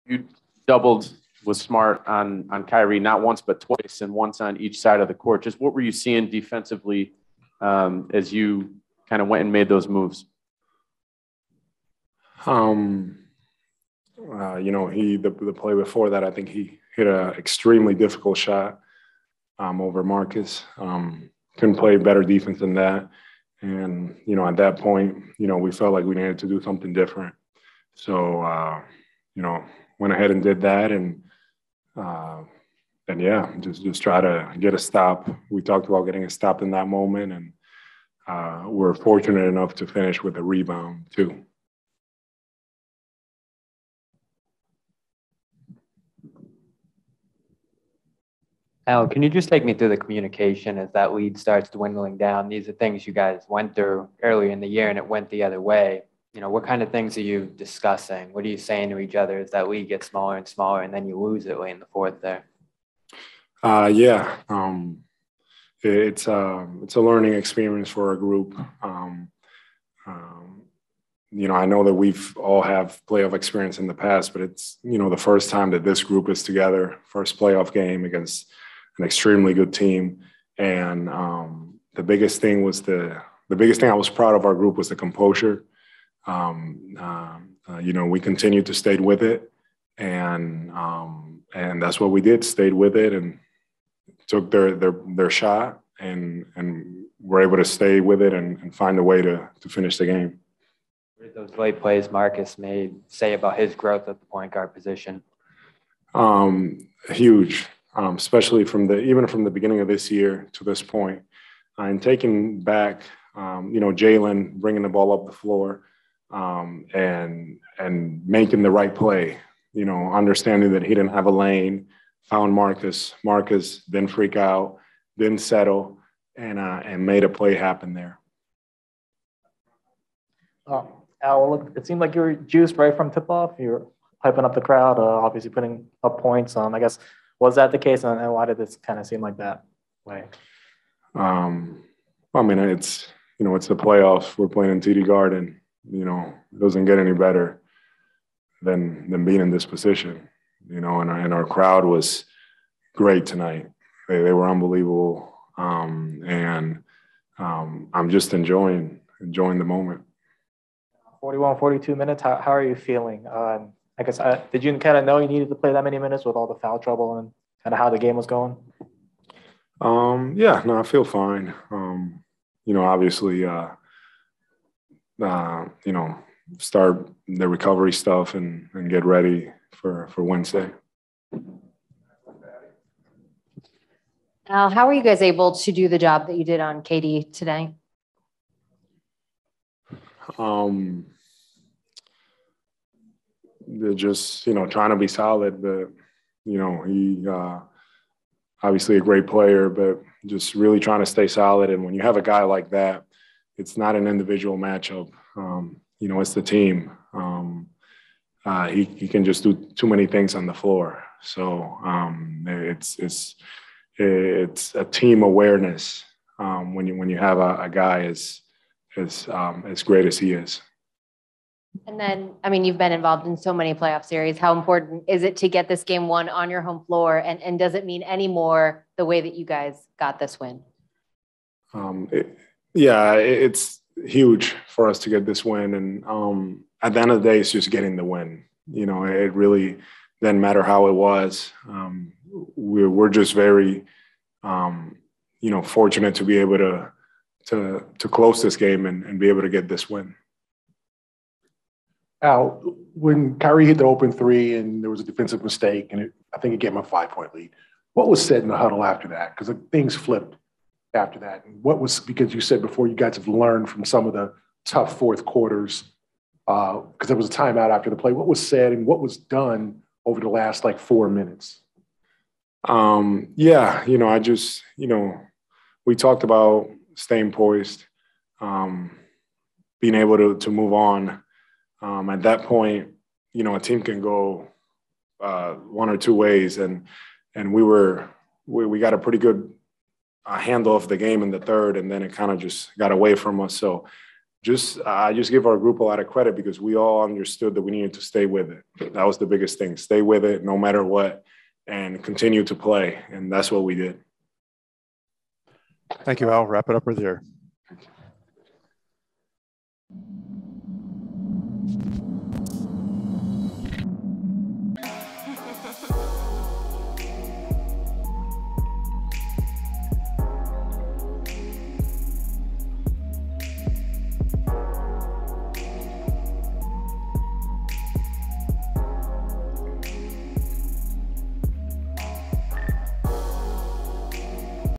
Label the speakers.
Speaker 1: You doubled with Smart on Kyrie, not once but twice, and once on each side of the court. Just what were you seeing defensively as you kind of went and made those moves?
Speaker 2: The play before that, I think he hit an extremely difficult shot over Marcus. Couldn't play better defense than that. And, at that point, we felt like we needed to do something different. So, went ahead and did that. And just try to get a stop. We talked about getting a stop in that moment. And we're fortunate enough to finish with a rebound, too.
Speaker 3: Al, can you just take me through the communication as that lead starts dwindling down? These are things you guys went through earlier in the year and it went the other way. What kind of things are you discussing? What are you saying to each other as that lead gets smaller and smaller and then you lose it late in the fourth there?
Speaker 2: It's a learning experience for our group. I know that we've all have playoff experience in the past, but it's, the first time that this group is together, first playoff game against an extremely good team. And the biggest thing I was proud of our group was the composure. We continued to stay with it, and that's what we did. Stayed with it and took their shot, and were able to stay with it and find a way to finish the game.
Speaker 3: What did those late plays Marcus made say about his growth at the point guard position?
Speaker 2: Huge, especially from the beginning of this year to this point, and taking back, Jalen bringing the ball up the floor, and making the right play. Understanding that he didn't have a lane, found Marcus. Marcus didn't freak out, didn't settle, and made a play happen there.
Speaker 4: Al, it seemed like you were juiced right from tip-off. You were hyping up the crowd, obviously putting up points. I guess, was that the case, and why did this kind of seem like that way?
Speaker 2: It's the playoffs. We're playing in TD Garden. It doesn't get any better than being in this position. And our crowd was great tonight. They were unbelievable, and I'm just enjoying the moment.
Speaker 4: 41, 42 minutes. How are you feeling? I guess did you kind of know you needed to play that many minutes with all the foul trouble and kind of how the game was going?
Speaker 2: I feel fine. Obviously, start the recovery stuff and get ready for Wednesday.
Speaker 5: Al, how were you guys able to do the job that you did on KD today?
Speaker 2: They're just, trying to be solid, but, he obviously a great player, but just really trying to stay solid. And when you have a guy like that, it's not an individual matchup. It's the team. He can just do too many things on the floor. So it's a team awareness when you have a guy as great as he is.
Speaker 5: And then, you've been involved in so many playoff series. How important is it to get this game won on your home floor? And does it mean any more the way that you guys got this win?
Speaker 2: It's huge for us to get this win. And at the end of the day, it's just getting the win. It really didn't matter how it was. We're just very, fortunate to be able to close this game and be able to get this win.
Speaker 6: Al, when Kyrie hit the open three and there was a defensive mistake, and I think it gave him a 5-point lead, what was said in the huddle after that? Because things flipped after that. And because you said before you guys have learned from some of the tough fourth quarters, because there was a timeout after the play. What was said and what was done over the last 4 minutes? We talked about staying poised, being able to move on. At that point, a team can go one or two ways, and we got a pretty good handle of the game in the third, and then it kind of just got away from us. So
Speaker 2: I just give our group a lot of credit because we all understood that we needed to stay with it. That was the biggest thing. Stay with it no matter what and continue to play. And that's what we did.
Speaker 7: Thank you, Al. Wrap it up with your